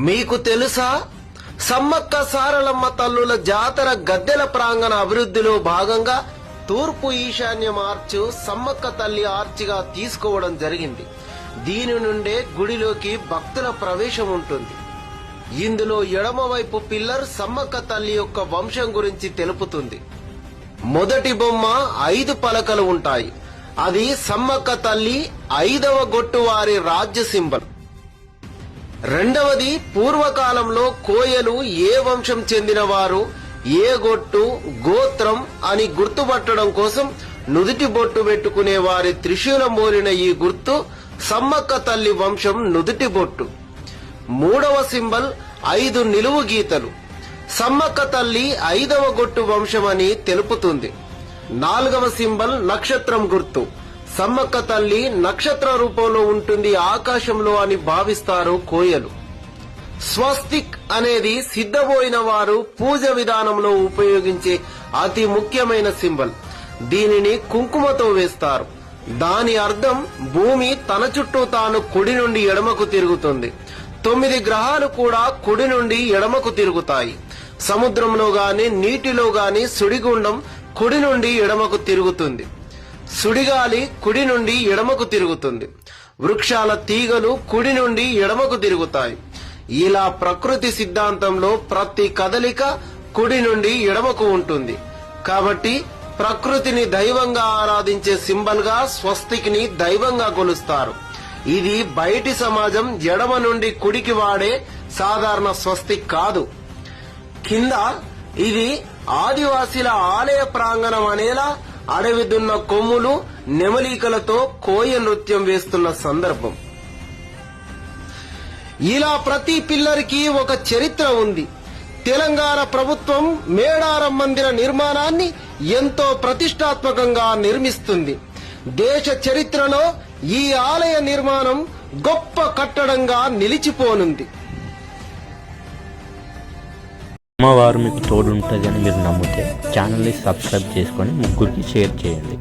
మీకు తెలుసా, సమ్మక్క సారలమ్మ తల్లుల జాతర గద్దెల ప్రాంగణ అభివృద్ధిలో భాగంగా తూర్పు ఈశాన్యం ఆర్చ్ సమ్మక్క తల్లి ఆర్చిగా తీసుకోవడం జరిగింది. దీని నుండే గుడిలోకి భక్తుల ప్రవేశం ఉంటుంది. ఇందులో ఎడమవైపు పిల్లర్ సమ్మక్క తల్లి యొక్క వంశం గురించి తెలుపుతుంది. మొదటి బొమ్మ 5 పలకలు ఉంటాయి. అది సమ్మక్క తల్లి 5వ గొట్టు వారి రాజ్య సింబల్. రెండవది, పూర్వకాలంలో కోయలు ఏ వంశం చెందిన వారు, ఏ గొట్టు, గోత్రం అని గుర్తుపట్టడం కోసం నుదుటి బొట్టు పెట్టుకునే వారి త్రిశూలం మోరిన ఈ గుర్తు సమ్మక్క తల్లి వంశం నుదుటి బొట్టు. మూడవ సింబల్ 5 నిలువు గీతలు. సమ్మక్క తల్లి 5వ గొట్టు వంశమని తెలుపుతుంది. 4వ సింబల్ నక్షత్రం గుర్తు. సమ్మక్క తల్లి నక్షత్ర రూపంలో ఉంటుంది ఆకాశంలో అని భావిస్తారు కోయలు. స్వస్తిక్ అనేది సిద్ధపోయిన వారు పూజ విధానంలో ఉపయోగించే అతి ముఖ్యమైన సింబల్. దీనిని కుంకుమతో వేస్తారు. దాని అర్థం భూమి తన చుట్టూ తాను కుడి నుండి ఎడమకు తిరుగుతుంది. 9 గ్రహాలు కూడా కుడి నుండి ఎడమకు తిరుగుతాయి. సముద్రంలో గాని నీటిలో గాని సుడిగుండం కుడి నుండి ఎడమకు తిరుగుతుంది. సుడిగాలి కుడి నుండి ఎడమకు తిరుగుతుంది. వృక్షాల తీగలు కుడి నుండి ఎడమకు తిరుగుతాయి. ఇలా ప్రకృతి సిద్ధాంతంలో ప్రతి కదలిక కుడి నుండి ఎడమకు ఉంటుంది. కాబట్టి ప్రకృతిని దైవంగా ఆరాధించే సింబల్ గా స్వస్తిక్ ని దైవంగా కొలుస్తారు. ఇది బయటి సమాజం ఎడమ నుండి కుడికి వాడే సాధారణ స్వస్తిక్ కాదు. కింద ఇది ఆదివాసీల ఆలయ ప్రాంగణం అనేలా అడవి దున్న కొమ్ములు, నెమలీకలతో కోయ నృత్యం వేస్తున్న సందర్భం. ఇలా ప్రతి పిల్లర్కి ఒక చరిత్ర ఉంది. తెలంగాణ ప్రభుత్వం మేడారం మందిర నిర్మాణాన్ని ఎంతో ప్రతిష్టాత్మకంగా నిర్మిస్తుంది. దేశ చరిత్రలో ఈ ఆలయ నిర్మాణం గొప్ప కట్టడంగా నిలిచిపోనుంది. అమ్మవారు మీకు తోడుంటుందని మీరు నమ్మితే ఛానల్ని సబ్స్క్రైబ్ చేసుకొని ముగ్గురికి షేర్ చేయండి.